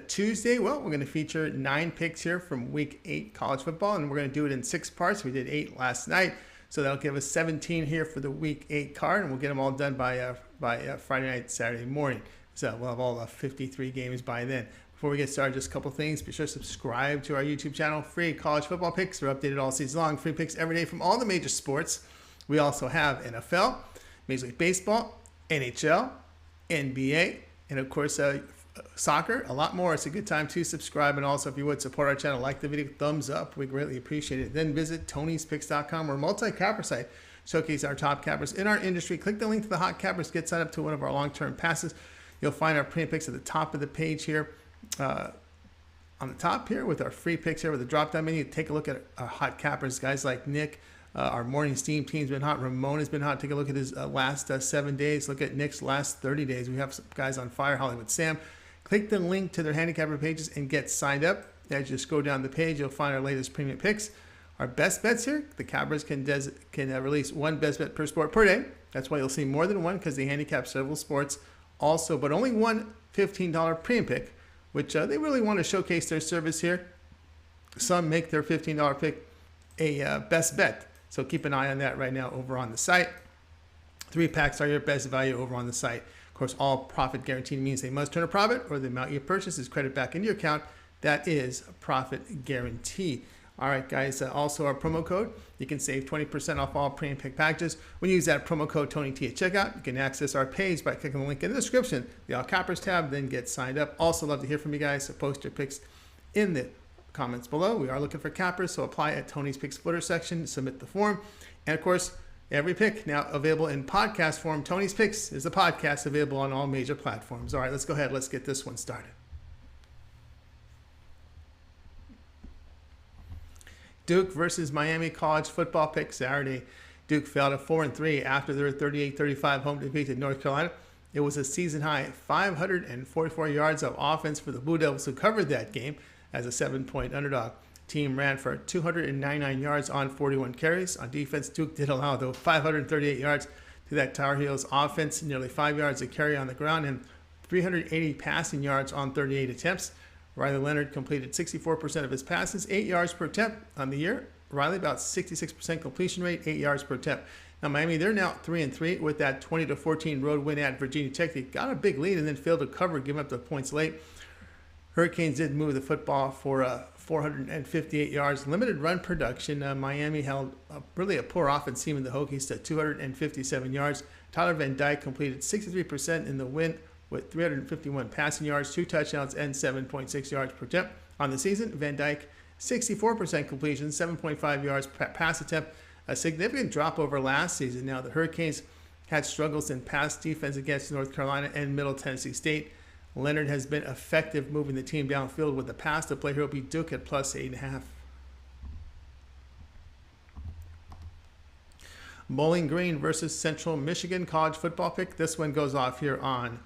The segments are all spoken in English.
Tuesday, well, we're going to feature 9 picks here from Week 8 college football, and we're going to do it in 6 parts. We did 8 last night, so that'll give us 17 here for the Week 8 card, and we'll get them all done by Friday night, Saturday morning. So we'll have all 53 games by then. Before we get started, just a couple things. Be sure to subscribe to our YouTube channel. Free college football picks are updated all season long. Free picks every day from all the major sports. We also have NFL, Major League Baseball, NHL, NBA, and of course soccer, a lot more. It's a good time to subscribe, and also if you would support our channel, like the video, thumbs up, we greatly appreciate it. Then visit Tony'sPicks.com. We're a multi-capper site, showcase our top cappers in our industry. Click the link to the hot cappers, get signed up to one of our long-term passes. You'll find our premium picks at the top of the page here, on the top here with our free picks here with the drop-down menu. Take a look at our hot cappers, guys like Nick. Our morning steam team's been hot. Ramon has been hot. Take a look at his last 7 days. Look at Nick's last 30 days. We have some guys on fire. Hollywood Sam. Click the link to their handicapper pages and get signed up. As you scroll down the page, you'll find our latest premium picks. Our best bets here, the cappers can release one best bet per sport per day. That's why you'll see more than one, because they handicap several sports also, but only one $15 premium pick, which they really want to showcase their service here. Some make their $15 pick a best bet. So keep an eye on that right now over on the site. 3 packs are your best value over on the site. Of course, all profit guaranteed means they must turn a profit, or the amount you purchase is credited back into your account. That is a profit guarantee. All right, guys, also our promo code. You can save 20% off all premium pick packages. When you use that promo code TonyT at checkout, you can access our page by clicking the link in the description, the All Cappers tab, then get signed up. Also love to hear from you guys, so post your picks in the comments below. We are looking for cappers, so apply at Tony's Picks footer section, submit the form. And of course, every pick now available in podcast form. Tony's Picks is the podcast available on all major platforms. All right, let's go ahead. Let's get this one started. Duke versus Miami college football pick Saturday. Duke fell to 4-3 after their 38-35 home defeat to North Carolina. It was a season-high 544 yards of offense for the Blue Devils, who covered that game as a 7-point underdog. Team ran for 299 yards on 41 carries. On defense, Duke did allow, though, 538 yards to that Tar Heels offense, nearly 5 yards a carry on the ground, and 380 passing yards on 38 attempts. Riley Leonard completed 64% of his passes, 8 yards per attempt on the year. Riley, about 66% completion rate, 8 yards per attempt. Now, Miami, they're now 3-3 with that 20-14 road win at Virginia Tech. They got a big lead and then failed to cover, giving up the points late. Hurricanes did move the football for 458 yards. Limited run production. Miami held really a poor offense team in the Hokies to 257 yards. Tyler Van Dyke completed 63% in the win with 351 passing yards, 2 touchdowns, and 7.6 yards per attempt. On the season, Van Dyke, 64% completion, 7.5 yards per pass attempt, a significant drop over last season. Now, the Hurricanes had struggles in pass defense against North Carolina and Middle Tennessee State. Leonard has been effective moving the team downfield with the pass to play. He'll be Duke at plus 8.5. Bowling Green versus Central Michigan college football pick. This one goes off here on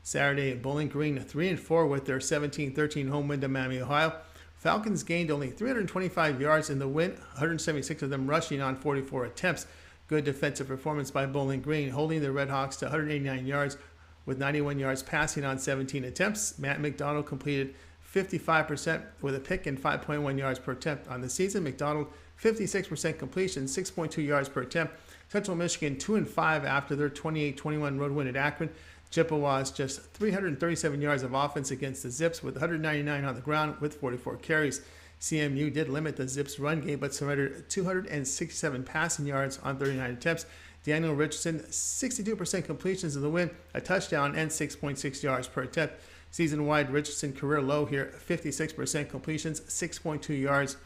Saturday. Bowling Green 3-4 with their 17-13 home win to Miami, Ohio. Falcons gained only 325 yards in the win, 176 of them rushing on 44 attempts. Good defensive performance by Bowling Green, holding the Redhawks to 189 yards with 91 yards passing on 17 attempts. Matt McDonald completed 55% with a pick and 5.1 yards per attempt. On the season, McDonald 56% completion, 6.2 yards per attempt. Central Michigan 2-5 after their 28-21 road win at Akron. Chippewas just 337 yards of offense against the Zips with 199 on the ground with 44 carries. CMU did limit the Zips run game but surrendered 267 passing yards on 39 attempts. Daniel Richardson, 62% completions in the win, a touchdown, and 6.6 yards per attempt. Season-wide, Richardson career low here, 56% completions, 6.2 yards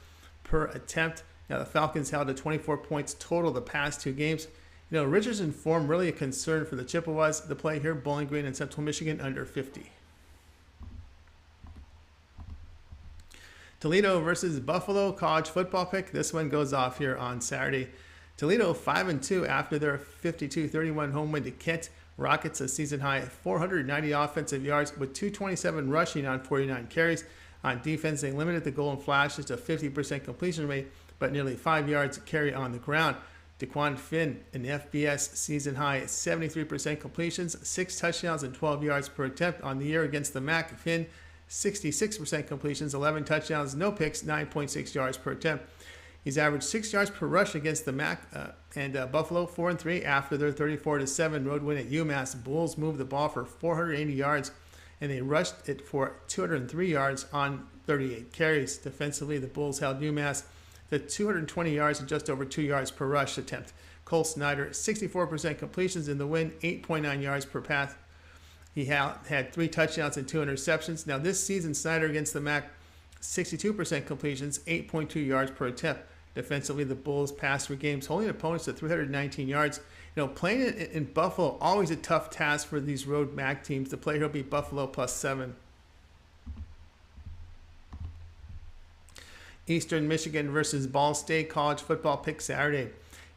per attempt. Now, the Falcons held to 24 points total the past 2 games. You know, Richardson form really a concern for the Chippewas. The play here, Bowling Green and Central Michigan under 50. Toledo versus Buffalo college football pick. This one goes off here on Saturday. Toledo 5-2 after their 52-31 home win to Kent. Rockets a season-high 490 offensive yards with 227 rushing on 49 carries. On defense, they limited the Golden Flashes to 50% completion rate, but nearly 5 yards carry on the ground. DeQuan Finn, an FBS season-high 73% completions, 6 touchdowns, and 12 yards per attempt on the year against the MAC. Finn, 66% completions, 11 touchdowns, no picks, 9.6 yards per attempt. He's averaged 6 yards per rush against the MAC and Buffalo 4-3 after their 34-7 road win at UMass. Bulls moved the ball for 480 yards and they rushed it for 203 yards on 38 carries. Defensively, the Bulls held UMass to 220 yards and just over 2 yards per rush attempt. Cole Snyder, 64% completions in the win, 8.9 yards per pass. He had 3 touchdowns and 2 interceptions. Now this season, Snyder against the MAC, 62% completions, 8.2 yards per attempt. Defensively, the Bulls passed 3 games, holding opponents to 319 yards. Playing in Buffalo, always a tough task for these road MAC teams. The play here will be Buffalo +7. Eastern Michigan versus Ball State college football pick Saturday.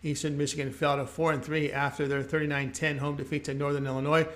Eastern Michigan fell to 4-3 after their 39-10 home defeat to Northern Illinois.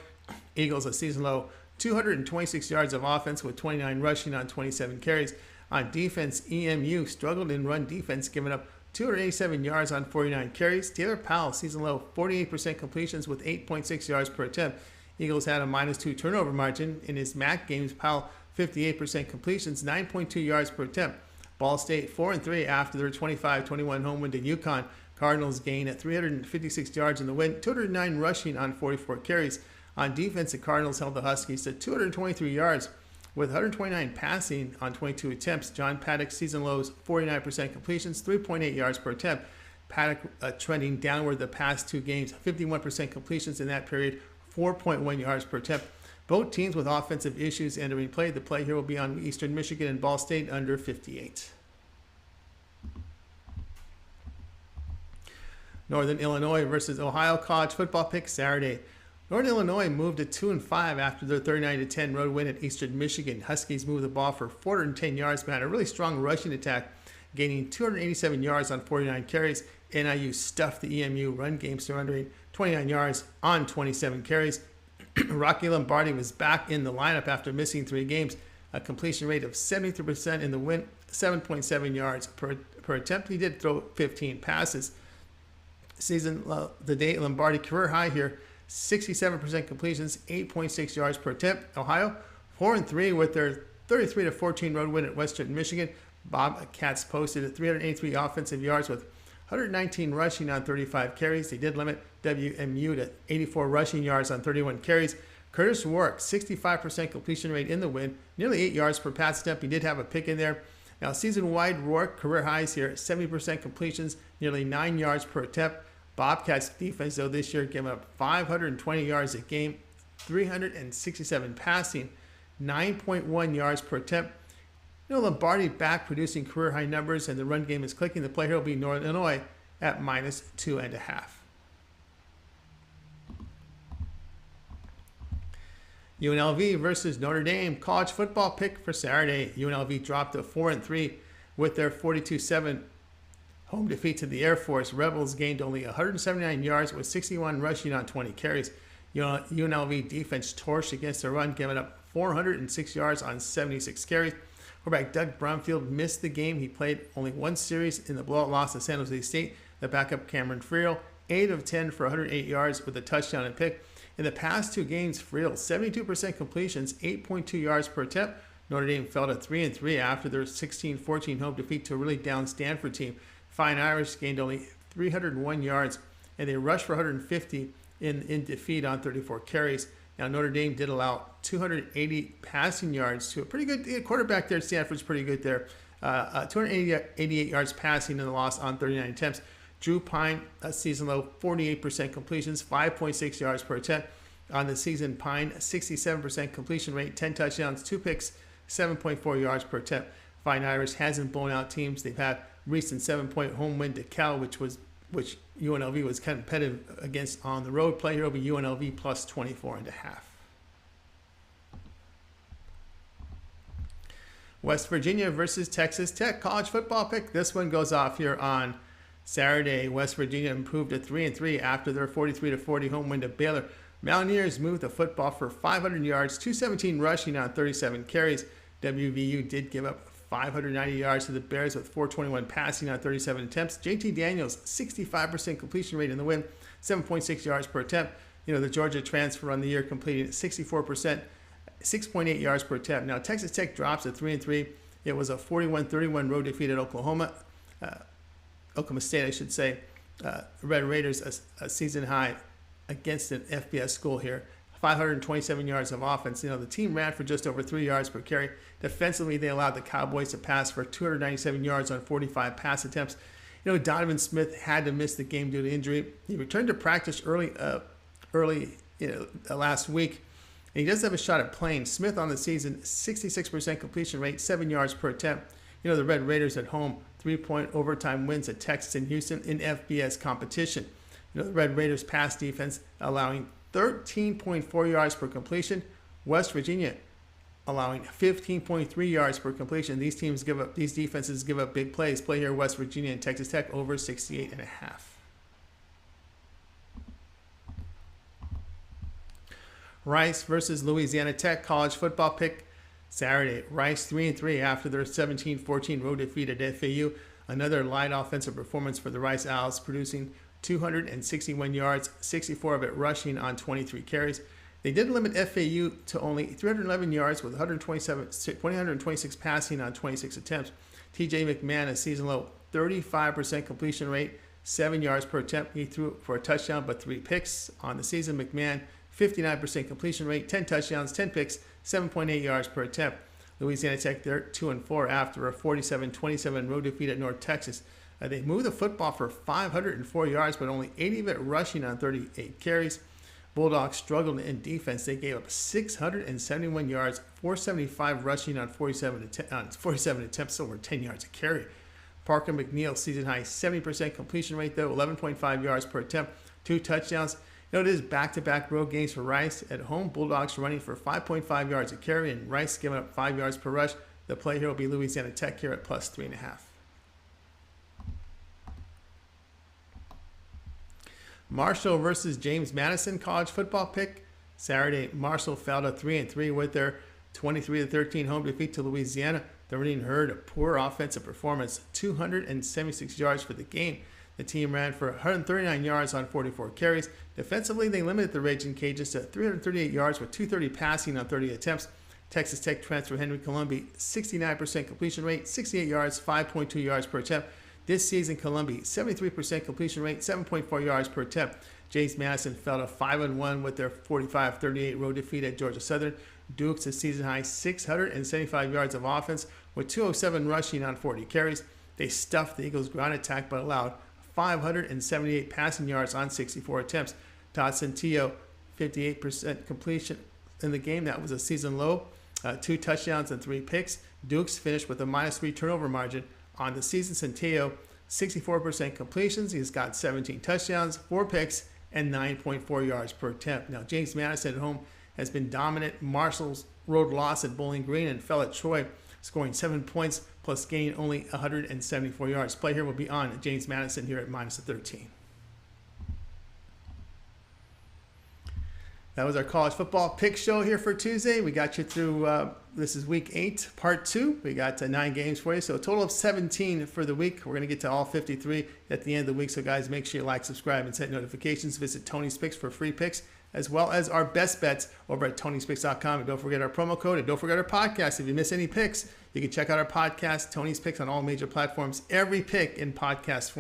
Eagles a season low 226 yards of offense with 29 rushing on 27 carries. On defense, EMU struggled in run defense, giving up 287 yards on 49 carries. Taylor Powell, season low 48% completions with 8.6 yards per attempt. Eagles had a -2 turnover margin. In his MAC games, Powell 58% completions, 9.2 yards per attempt. Ball State 4-3 after their 25-21 home win to UConn. Cardinals gained at 356 yards in the win, 209 rushing on 44 carries. On defense, the Cardinals held the Huskies to 223 yards with 129 passing on 22 attempts. John Paddock, season lows, 49% completions, 3.8 yards per attempt. Paddock trending downward the past 2 games, 51% completions in that period, 4.1 yards per attempt. Both teams with offensive issues entering play. The play here will be on Eastern Michigan and Ball State under 58. Northern Illinois versus Ohio college football pick Saturday. Northern Illinois moved to 2-5 after their 39-10 road win at Eastern Michigan. Huskies moved the ball for 410 yards behind a really strong rushing attack, gaining 287 yards on 49 carries. NIU stuffed the EMU run game, surrendering 29 yards on 27 carries. Rocky Lombardi was back in the lineup after missing 3 games. A completion rate of 73% in the win, 7.7 yards per attempt. He did throw 15 passes. The day Lombardi career high here, 67% completions, 8.6 yards per attempt. Ohio 4-3 with their 33-14 road win at Western Michigan. Bobcats posted at 383 offensive yards with 119 rushing on 35 carries. They did limit WMU to 84 rushing yards on 31 carries. Curtis Warwick, 65% completion rate in the win, nearly 8 yards per pass attempt. He did have a pick in there. Now, season-wide, Warwick career highs here, 70% completions, nearly 9 yards per attempt. Bobcats defense, though, this year giving up 520 yards a game, 367 passing, 9.1 yards per attempt. Lombardi back producing career high numbers, and the run game is clicking. The play here will be Northern Illinois at -2.5. UNLV versus Notre Dame college football pick for Saturday. UNLV dropped to 4-3 with their 42-7 home defeat to the Air Force. Rebels gained only 179 yards with 61 rushing on 20 carries. UNLV defense torched against the run, giving up 406 yards on 76 carries. Quarterback Doug Bromfield missed the game. He played only 1 series in the blowout loss to San Jose State. The backup Cameron Friel, 8 of 10 for 108 yards with a touchdown and pick. In the past 2 games, Friel, 72% completions, 8.2 yards per attempt. Notre Dame fell to 3-3 after their 16-14 home defeat to a really down Stanford team. Fine Irish gained only 301 yards, and they rushed for 150 in defeat on 34 carries. Now, Notre Dame did allow 280 passing yards to a pretty good quarterback there. Stanford's pretty good there. 288 yards passing in the loss on 39 attempts. Drew Pine, a season low, 48% completions, 5.6 yards per attempt. On the season, Pine, 67% completion rate, 10 touchdowns, 2 picks, 7.4 yards per attempt. Fine Irish hasn't blown out teams. They've had recent 7-point home win to Cal, which UNLV was competitive against on the road. Play here will be UNLV plus 24.5. West Virginia versus Texas Tech college football pick. This one goes off here on Saturday. West Virginia improved to 3-3 after their 43-40 home win to Baylor. Mountaineers moved the football for 500 yards, 217 rushing on 37 carries. WVU did give up 590 yards to the Bears with 421 passing on 37 attempts. JT Daniels, 65% completion rate in the win, 7.6 yards per attempt. The Georgia transfer on the year completing 64% 6.8 yards per attempt. Now, Texas Tech drops at 3-3. It was a 41-31 road defeat at Oklahoma State, I should say. Red Raiders, a season high against an FBS school here. 527 yards of offense. The team ran for just over 3 yards per carry. Defensively, they allowed the Cowboys to pass for 297 yards on 45 pass attempts. Donovan Smith had to miss the game due to injury. He returned to practice early last week. And he does have a shot at playing. Smith on the season, 66% completion rate, 7 yards per attempt. The Red Raiders at home, 3-point overtime wins at Texas and Houston in FBS competition. The Red Raiders pass defense allowing 13.4 yards per completion. West Virginia allowing 15.3 yards per completion. These defenses give up big plays. Play here, West Virginia and Texas Tech over 68.5. Rice versus Louisiana Tech college football pick Saturday. Rice 3-3 after their 17-14 road defeat at FAU. Another light offensive performance for the Rice Owls, producing 261 yards, 64 of it rushing on 23 carries. They did limit FAU to only 311 yards with 126 passing on 26 attempts. TJ McMahon, a season low 35% completion rate, 7 yards per attempt. He threw for a touchdown but 3 picks on the season. McMahon, 59% completion rate, 10 touchdowns, 10 picks, 7.8 yards per attempt. Louisiana Tech, they're 2-4 after a 47-27 road defeat at North Texas. They moved the football for 504 yards, but only 80 of it rushing on 38 carries. Bulldogs struggled in defense. They gave up 671 yards, 475 rushing on 47 attempts, over 10 yards a carry. Parker McNeil, season high 70% completion rate, though, 11.5 yards per attempt, 2 touchdowns. It is back-to-back road games for Rice. At home, Bulldogs running for 5.5 yards a carry, and Rice giving up 5 yards per rush. The play here will be Louisiana Tech here at plus 3.5. Marshall versus James Madison college football pick Saturday. Marshall fell to 3-3 with their 23-13 home defeat to Louisiana. The Reading Herd, a poor offensive performance, 276 yards for the game. The team ran for 139 yards on 44 carries. Defensively, they limited the Raging Cajuns to 338 yards with 230 passing on 30 attempts. Texas Tech transfer Henry Colombi, 69% completion rate, 68 yards, 5.2 yards per attempt. This season, Colombi, 73% completion rate, 7.4 yards per attempt. James Madison fell to 5-1 with their 45-38 road defeat at Georgia Southern. Dukes, a season high 675 yards of offense with 207 rushing on 40 carries. They stuffed the Eagles' ground attack but allowed 578 passing yards on 64 attempts. Todd Centillo, 58% completion in the game. That was a season low. 2 touchdowns and 3 picks. Dukes finished with a -3 turnover margin on the season. Centillo, 64% completions. He's got 17 touchdowns, 4 picks, and 9.4 yards per attempt. Now, James Madison at home has been dominant. Marshall's road loss at Bowling Green and fell at Troy, scoring 7 points plus gaining only 174 yards. Play here will be on James Madison here at -13. That was our college football pick show here for Tuesday. We got you through, this is week 8, part 2. We got 9 games for you, so a total of 17 for the week. We're going to get to all 53 at the end of the week. So guys, make sure you like, subscribe, and set notifications. Visit Tony's Picks for free picks, as well as our best bets over at Tony'sPicks.com. And don't forget our promo code, and don't forget our podcast. If you miss any picks, you can check out our podcast, Tony's Picks, on all major platforms. Every pick in podcast form.